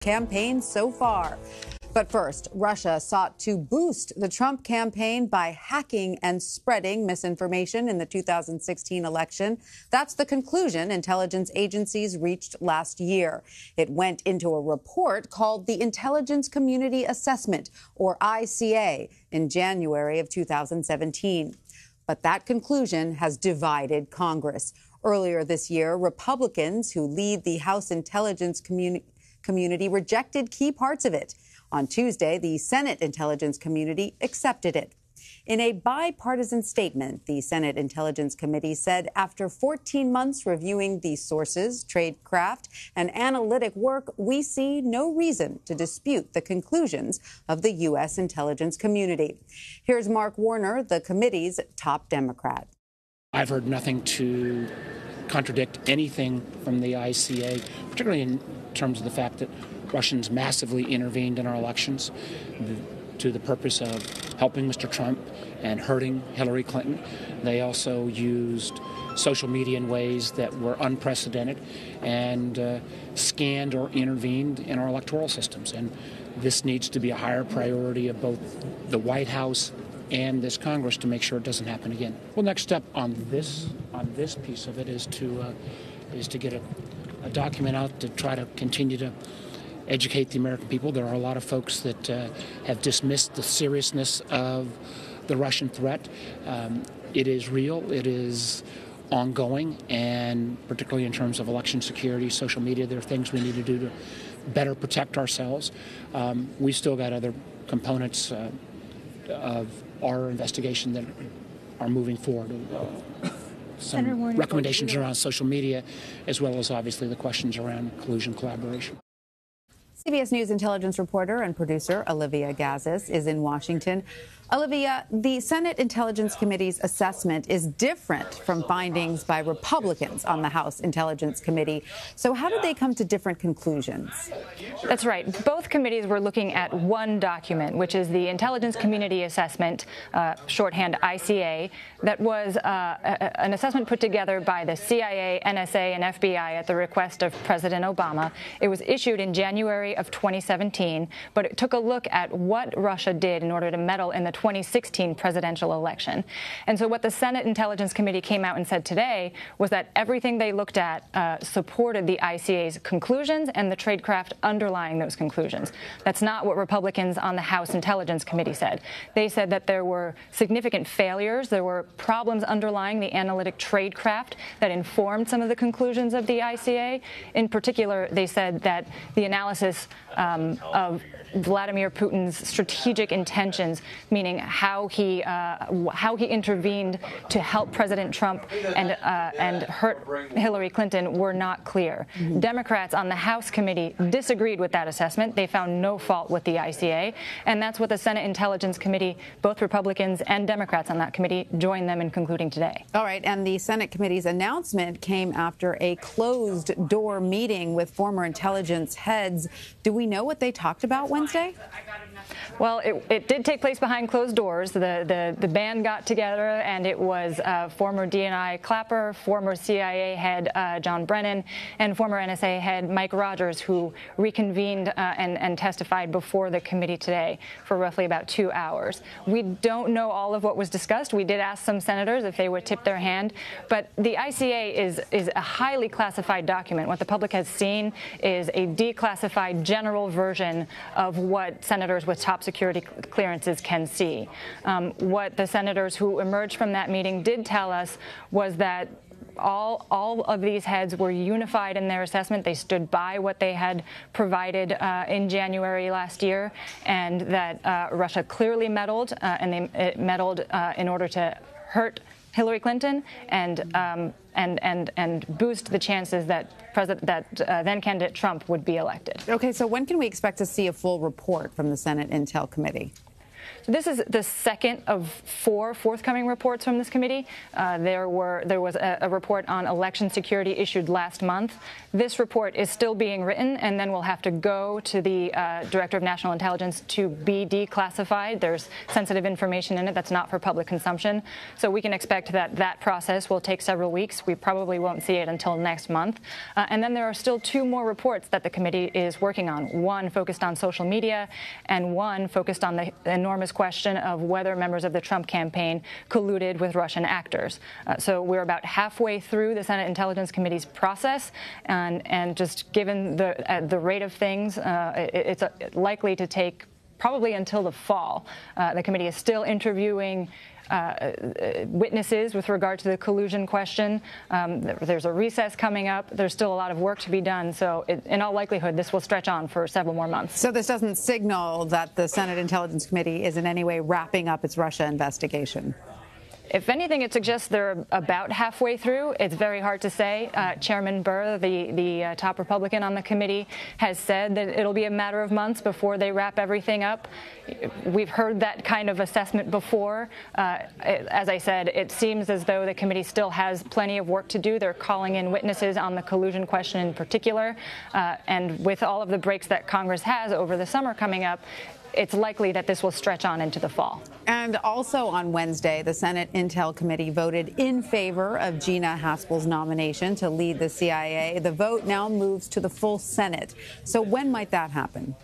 campaign so far. But first, Russia sought to boost the Trump campaign by hacking and spreading misinformation in the 2016 election. That's the conclusion intelligence agencies reached last year. It went into a report called the Intelligence Community Assessment, or ICA, in January of 2017. But that conclusion has divided Congress. Earlier this year, Republicans who lead the House Intelligence Community rejected key parts of it. On Tuesday, the Senate Intelligence Community accepted it. In a bipartisan statement, the Senate Intelligence Committee said after 14 months reviewing the sources, tradecraft, and analytic work, we see no reason to dispute the conclusions of the U.S. intelligence community. Here's Mark Warner, the committee's top Democrat. I've heard nothing to contradict anything from the ICA, particularly in terms of the fact that Russians massively intervened in our elections to the purpose of helping Mr. Trump and hurting Hillary Clinton. They also used social media in ways that were unprecedented and scanned or intervened in our electoral systems. And this needs to be a higher priority of both the White House and this Congress to make sure it doesn't happen again. Well, next step on this piece of it is to get a document out to try to continue to educate the American people. There are a lot of folks that have dismissed the seriousness of the Russian threat. It is real. It is ongoing, and particularly in terms of election security, social media, there are things we need to do to better protect ourselves. We've still got other components of our investigation that are moving forward. Some recommendations around social media, as well as obviously the questions around collusion collaboration. CBS News intelligence reporter and producer Olivia Gazis is in Washington. Olivia, the Senate Intelligence Committee's assessment is different from findings by Republicans on the House Intelligence Committee. So how did they come to different conclusions? That's right. Both committees were looking at one document, which is the Intelligence Community Assessment, shorthand ICA, that was an assessment put together by the CIA, NSA, and FBI at the request of President Obama. It was issued in January of 2017, but it took a look at what Russia did in order to meddle in the 2016 presidential election. And so what the Senate Intelligence Committee came out and said today was that everything they looked at supported the ICA's conclusions and the tradecraft underlying those conclusions. That's not what Republicans on the House Intelligence Committee said. They said that there were significant failures, there were problems underlying the analytic tradecraft that informed some of the conclusions of the ICA. In particular, they said that the analysis of Vladimir Putin's strategic intentions, meaning how he intervened to help President Trump and hurt Hillary Clinton, were not clear. Mm-hmm. Democrats on the House committee disagreed with that assessment. They found no fault with the ICA, and that's what the Senate Intelligence Committee, both Republicans and Democrats on that committee, joined them in concluding today. All right, and the Senate committee's announcement came after a closed-door meeting with former intelligence heads. Do we know what they talked about Wednesday? Well, it did take place behind closed doors. The band got together, and it was former DNI Clapper, former CIA head John Brennan, and former NSA head Mike Rogers, who reconvened and testified before the committee today for roughly about 2 hours. We don't know all of what was discussed. We did ask some senators if they would tip their hand, but the ICA is a highly classified document. What the public has seen is a declassified general version of what senators with top security clearances can see. What the senators who emerged from that meeting did tell us was that all of these heads were unified in their assessment. They stood by what they had provided in January last year, and that Russia clearly meddled, and they meddled in order to hurt Hillary Clinton and boost the chances that then candidate Trump would be elected. Okay, so when can we expect to see a full report from the Senate Intel Committee? This is the second of 4 forthcoming reports from this committee. There was a report on election security issued last month. This report is still being written, and then will have to go to the Director of National Intelligence to be declassified. There's sensitive information in it that's not for public consumption. So we can expect that that process will take several weeks. We probably won't see it until next month. And then there are still 2 more reports that the committee is working on. One focused on social media, and one focused on the enormous question of whether members of the Trump campaign colluded with Russian actors. So we're about halfway through the Senate Intelligence Committee's process, and just given the rate of things, it's likely to take probably until the fall. The committee is still interviewing witnesses with regard to the collusion question. There's a recess coming up. There's still a lot of work to be done. So in all likelihood, this will stretch on for several more months. So this doesn't signal that the Senate Intelligence Committee is in any way wrapping up its Russia investigation? If anything, it suggests they're about halfway through. It's very hard to say. Chairman Burr, the top Republican on the committee, has said that it'll be a matter of months before they wrap everything up. We've heard that kind of assessment before. As I said, it seems as though the committee still has plenty of work to do. They're calling in witnesses on the collusion question in particular. And with all of the breaks that Congress has over the summer coming up, it's likely that this will stretch on into the fall. And also on Wednesday, the Senate Intel Committee voted in favor of Gina Haspel's nomination to lead the CIA. The vote now moves to the full Senate. So when might that happen?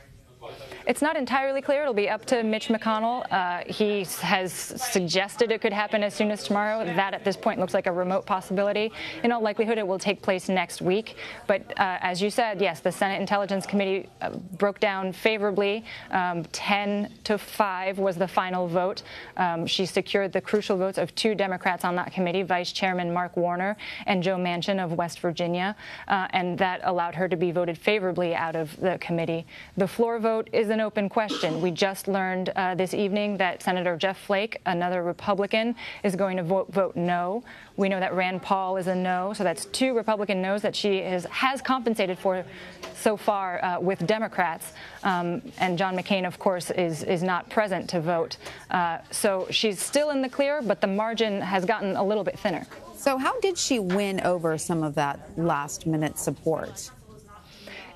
It's not entirely clear. It'll be up to Mitch McConnell. He has suggested it could happen as soon as tomorrow. That, at this point, looks like a remote possibility. In all likelihood, it will take place next week. But as you said, yes, the Senate Intelligence Committee broke down favorably. 10-5 was the final vote. She secured the crucial votes of 2 Democrats on that committee, Vice Chairman Mark Warner and Joe Manchin of West Virginia, and that allowed her to be voted favorably out of the committee. The floor vote is an open question. We just learned this evening that Senator Jeff Flake, another Republican, is going to vote no. We know that Rand Paul is a no, so that's 2 Republican no's that she has compensated for so far with Democrats. And John McCain, of course, is not present to vote. So she's still in the clear, but the margin has gotten a little bit thinner. So how did she win over some of that last-minute support?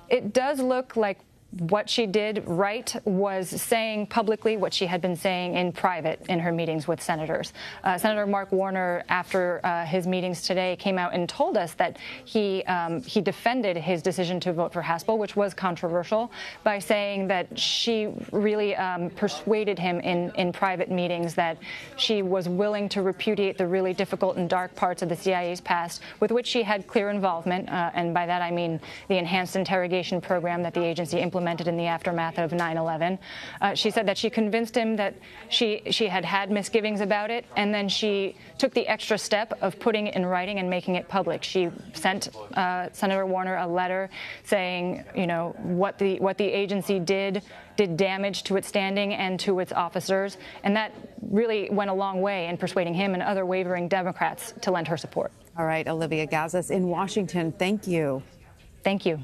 It does look like what she did right was saying publicly what she had been saying in private in her meetings with senators. Senator Mark Warner, after his meetings today, came out and told us that he defended his decision to vote for Haspel, which was controversial, by saying that she really persuaded him in private meetings that she was willing to repudiate the really difficult and dark parts of the CIA's past, with which she had clear involvement, and by that I mean the enhanced interrogation program that the agency implemented in the aftermath of 9/11. She said that she convinced him that she had misgivings about it, and then she took the extra step of putting it in writing and making it public. She sent Senator Warner a letter saying, you know, what the agency did damage to its standing and to its officers, and that really went a long way in persuading him and other wavering Democrats to lend her support. All right, Olivia Gazis in Washington, thank you. Thank you.